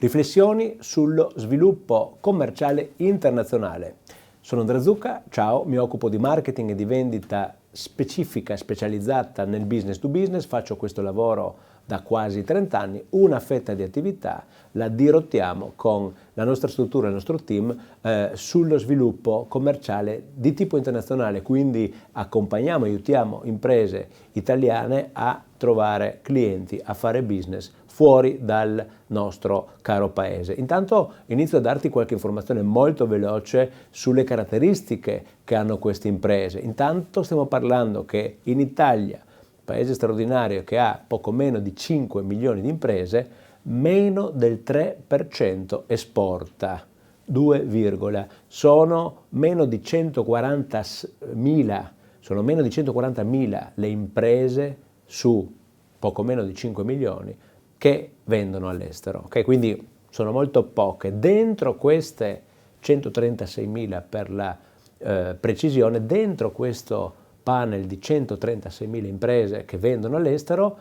Riflessioni sullo sviluppo commerciale internazionale. Sono Andrea Zucca, ciao, mi occupo di marketing e di vendita specifica, specializzata nel business to business, faccio questo lavoro da quasi 30 anni, una fetta di attività la dirottiamo con la nostra struttura, il nostro team sullo sviluppo commerciale di tipo internazionale, quindi accompagniamo, aiutiamo imprese italiane a trovare clienti, a fare business fuori dal nostro caro paese. Intanto inizio a darti qualche informazione molto veloce sulle caratteristiche che hanno queste imprese. Intanto stiamo parlando che in Italia, paese straordinario che ha poco meno di 5 milioni di imprese, meno del 3% esporta, 2, sono meno di 140.000 le imprese su poco meno di 5 milioni che vendono all'estero, okay? Quindi sono molto poche. Dentro queste 136.000 per la precisione, dentro questo panel di 136.000 imprese che vendono all'estero,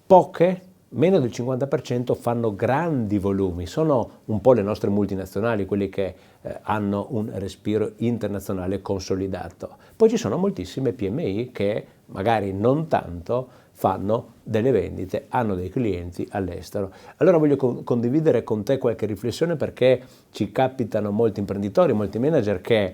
poche, meno del 50%, fanno grandi volumi. Sono un po' le nostre multinazionali, quelli che hanno un respiro internazionale consolidato. Poi ci sono moltissime PMI che magari non tanto fanno delle vendite, hanno dei clienti all'estero. Allora voglio condividere con te qualche riflessione, perché ci capitano molti imprenditori, molti manager che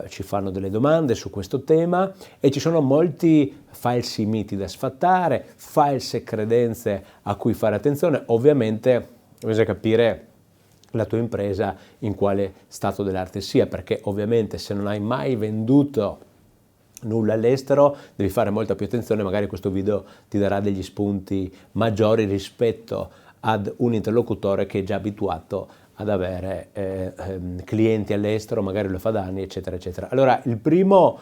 ci fanno delle domande su questo tema e ci sono molti falsi miti da sfatare, false credenze a cui fare attenzione. Ovviamente bisogna capire la tua impresa in quale stato dell'arte sia, perché ovviamente se non hai mai venduto nulla all'estero devi fare molta più attenzione. Magari questo video ti darà degli spunti maggiori rispetto ad un interlocutore che è già abituato ad avere clienti all'estero, magari lo fa da anni, eccetera, eccetera. Allora, il primo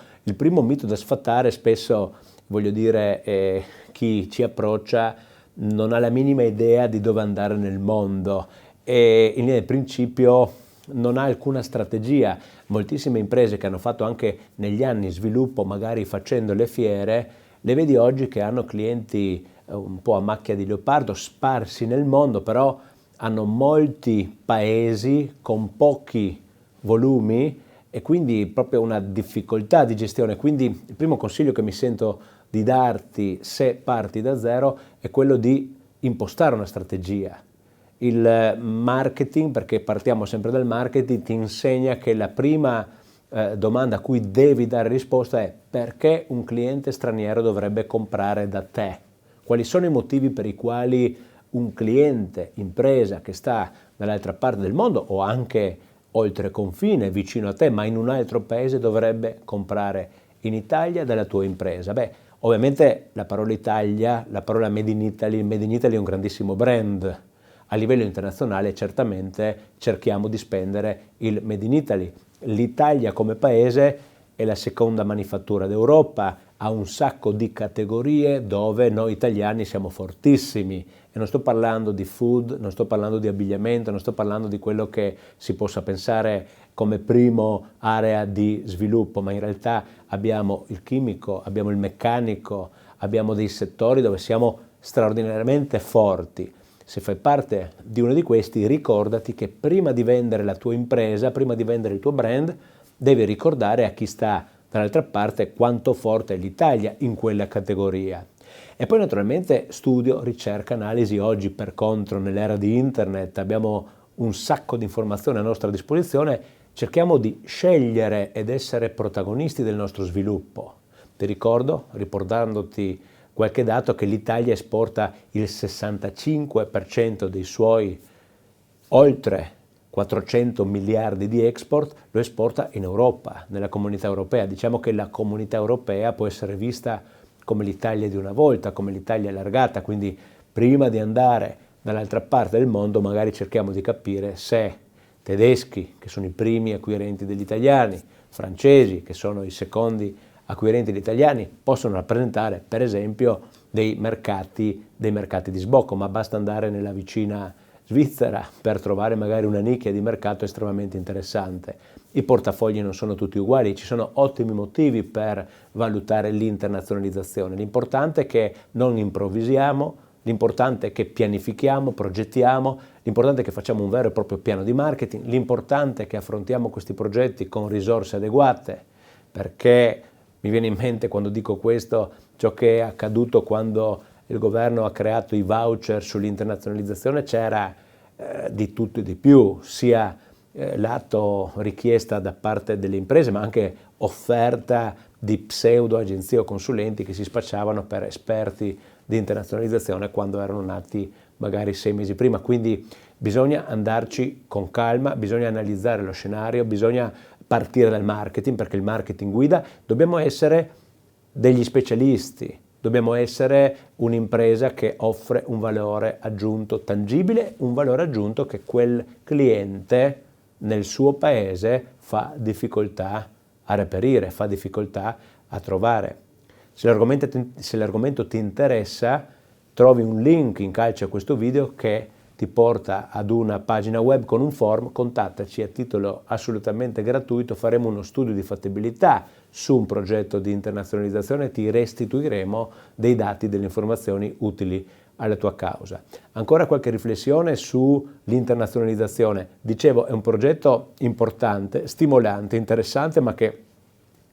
mito da sfatare, spesso, voglio dire, chi ci approccia non ha la minima idea di dove andare nel mondo e in linea di principio non ha alcuna strategia. Moltissime imprese che hanno fatto anche negli anni sviluppo, magari facendo le fiere, le vedi oggi che hanno clienti un po' a macchia di leopardo, sparsi nel mondo, però hanno molti paesi con pochi volumi e quindi proprio una difficoltà di gestione. Quindi il primo consiglio che mi sento di darti, se parti da zero, è quello di impostare una strategia. Il marketing, perché partiamo sempre dal marketing, ti insegna che la prima domanda a cui devi dare risposta è: perché un cliente straniero dovrebbe comprare da te? Quali sono i motivi per i quali un cliente, impresa che sta dall'altra parte del mondo o anche oltre confine, vicino a te, ma in un altro paese, dovrebbe comprare in Italia dalla tua impresa? Beh, ovviamente la parola Italia, la parola Made in Italy è un grandissimo brand. A livello internazionale certamente cerchiamo di spendere il Made in Italy. L'Italia come paese è la seconda manifattura d'Europa, ha un sacco di categorie dove noi italiani siamo fortissimi. E non sto parlando di food, non sto parlando di abbigliamento, non sto parlando di quello che si possa pensare come primo area di sviluppo, ma in realtà abbiamo il chimico, abbiamo il meccanico, abbiamo dei settori dove siamo straordinariamente forti. Se fai parte di uno di questi, ricordati che prima di vendere la tua impresa, prima di vendere il tuo brand, devi ricordare a chi sta dall'altra parte quanto forte è l'Italia in quella categoria. E poi naturalmente studio, ricerca, analisi. Oggi per contro, nell'era di internet, abbiamo un sacco di informazioni a nostra disposizione, cerchiamo di scegliere ed essere protagonisti del nostro sviluppo. Ti ricordo, riportandoti qualche dato, che l'Italia esporta il 65% dei suoi oltre 400 miliardi di export, lo esporta in Europa, nella comunità europea. Diciamo che la comunità europea può essere vista come l'Italia di una volta, come l'Italia allargata, quindi prima di andare dall'altra parte del mondo magari cerchiamo di capire se tedeschi, che sono i primi acquirenti degli italiani, francesi, che sono i secondi acquirenti degli italiani, possono rappresentare per esempio dei mercati di sbocco, ma basta andare nella vicina Svizzera per trovare magari una nicchia di mercato estremamente interessante. I portafogli non sono tutti uguali, ci sono ottimi motivi per valutare l'internazionalizzazione. L'importante è che non improvvisiamo, l'importante è che pianifichiamo, progettiamo, l'importante è che facciamo un vero e proprio piano di marketing, l'importante è che affrontiamo questi progetti con risorse adeguate, perché mi viene in mente quando dico questo ciò che è accaduto quando il governo ha creato i voucher sull'internazionalizzazione. C'era di tutto e di più, sia lato richiesta da parte delle imprese, ma anche offerta di pseudo agenzie o consulenti che si spacciavano per esperti di internazionalizzazione quando erano nati magari 6 mesi prima. Quindi bisogna andarci con calma, bisogna analizzare lo scenario, bisogna partire dal marketing, perché il marketing guida. Dobbiamo essere degli specialisti, dobbiamo essere un'impresa che offre un valore aggiunto tangibile, un valore aggiunto che quel cliente nel suo paese fa difficoltà a reperire, fa difficoltà a trovare. Se l'argomento ti interessa, trovi un link in calce a questo video che ti porta ad una pagina web con un form, contattaci a titolo assolutamente gratuito, faremo uno studio di fattibilità su un progetto di internazionalizzazione e ti restituiremo dei dati, delle informazioni utili alla tua causa. Ancora qualche riflessione sull'internazionalizzazione. Dicevo, è un progetto importante, stimolante, interessante, ma che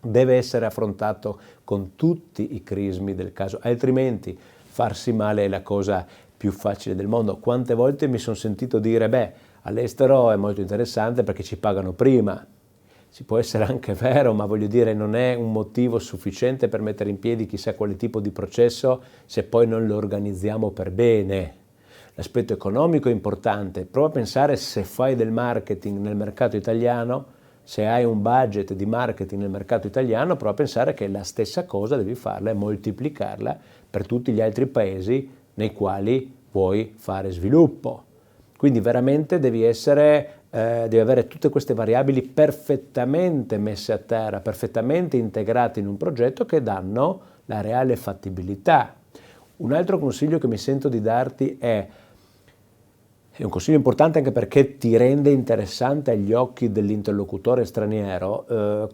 deve essere affrontato con tutti i crismi del caso, altrimenti farsi male è la cosa più facile del mondo. Quante volte mi sono sentito dire, all'estero è molto interessante perché ci pagano prima. Ci può essere anche vero, ma voglio dire, non è un motivo sufficiente per mettere in piedi chissà quale tipo di processo se poi non lo organizziamo per bene. L'aspetto economico è importante. Prova a pensare, se fai del marketing nel mercato italiano, se hai un budget di marketing nel mercato italiano, prova a pensare che la stessa cosa devi farla e moltiplicarla per tutti gli altri paesi nei quali vuoi fare sviluppo. Quindi veramente devi avere tutte queste variabili perfettamente messe a terra, perfettamente integrate in un progetto che danno la reale fattibilità. Un altro consiglio che mi sento di darti è un consiglio importante anche perché ti rende interessante agli occhi dell'interlocutore straniero.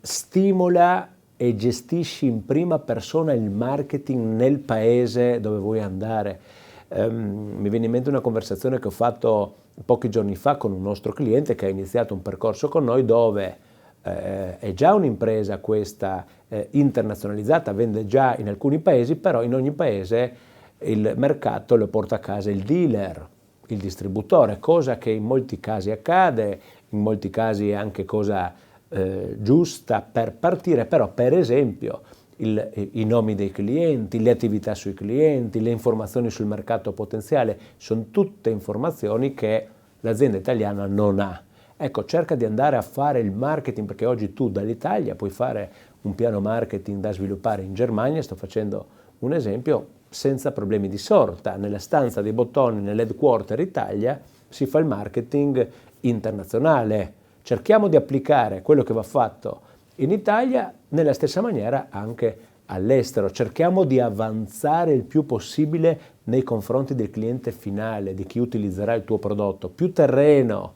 Stimola e gestisci in prima persona il marketing nel paese dove vuoi andare. Mi viene in mente una conversazione che ho fatto pochi giorni fa con un nostro cliente che ha iniziato un percorso con noi dove è già un'impresa questa internazionalizzata, vende già in alcuni paesi, però in ogni paese il mercato lo porta a casa il dealer, il distributore, cosa che in molti casi accade, in molti casi è anche cosa giusta per partire, però per esempio i nomi dei clienti, le attività sui clienti, le informazioni sul mercato potenziale, sono tutte informazioni che l'azienda italiana non ha. Ecco, cerca di andare a fare il marketing, perché oggi tu dall'Italia puoi fare un piano marketing da sviluppare in Germania, sto facendo un esempio, senza problemi di sorta. Nella stanza dei bottoni, nell'headquarter Italia, si fa il marketing internazionale. Cerchiamo di applicare quello che va fatto in Italia nella stessa maniera anche all'estero. Cerchiamo di avanzare il più possibile nei confronti del cliente finale, di chi utilizzerà il tuo prodotto. Più terreno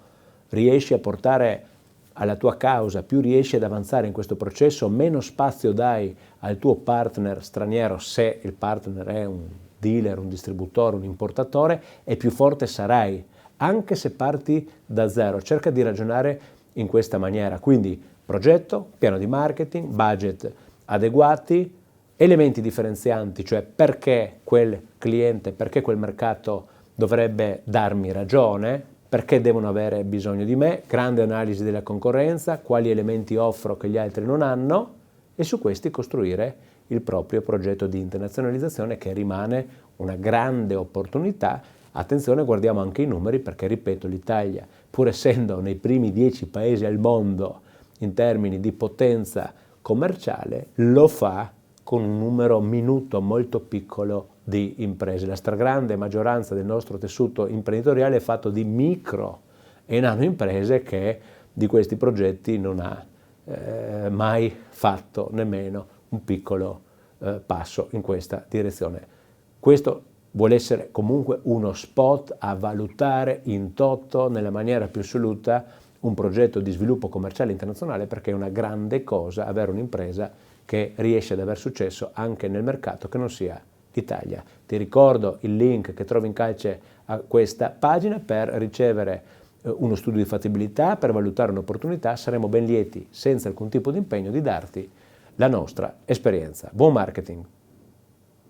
riesci a portare alla tua causa, più riesci ad avanzare in questo processo, meno spazio dai al tuo partner straniero, se il partner è un dealer, un distributore, un importatore, e più forte sarai, anche se parti da zero. Cerca di ragionare in questa maniera, quindi progetto, piano di marketing, budget adeguati, elementi differenzianti, cioè perché quel cliente, perché quel mercato dovrebbe darmi ragione, perché devono avere bisogno di me, grande analisi della concorrenza, quali elementi offro che gli altri non hanno, e su questi costruire il proprio progetto di internazionalizzazione, che rimane una grande opportunità. Attenzione, guardiamo anche i numeri, perché ripeto, l'Italia, pur essendo nei primi 10 paesi al mondo in termini di potenza commerciale, lo fa con un numero minuto molto piccolo di imprese. La stragrande maggioranza del nostro tessuto imprenditoriale è fatto di micro e nano imprese che di questi progetti non ha mai fatto nemmeno un piccolo passo in questa direzione. Questo vuole essere comunque uno spot a valutare in toto, nella maniera più assoluta, un progetto di sviluppo commerciale internazionale, perché è una grande cosa avere un'impresa che riesce ad aver successo anche nel mercato che non sia Italia. Ti ricordo il link che trovi in calce a questa pagina per ricevere uno studio di fattibilità, per valutare un'opportunità. Saremo ben lieti, senza alcun tipo di impegno, di darti la nostra esperienza. Buon marketing!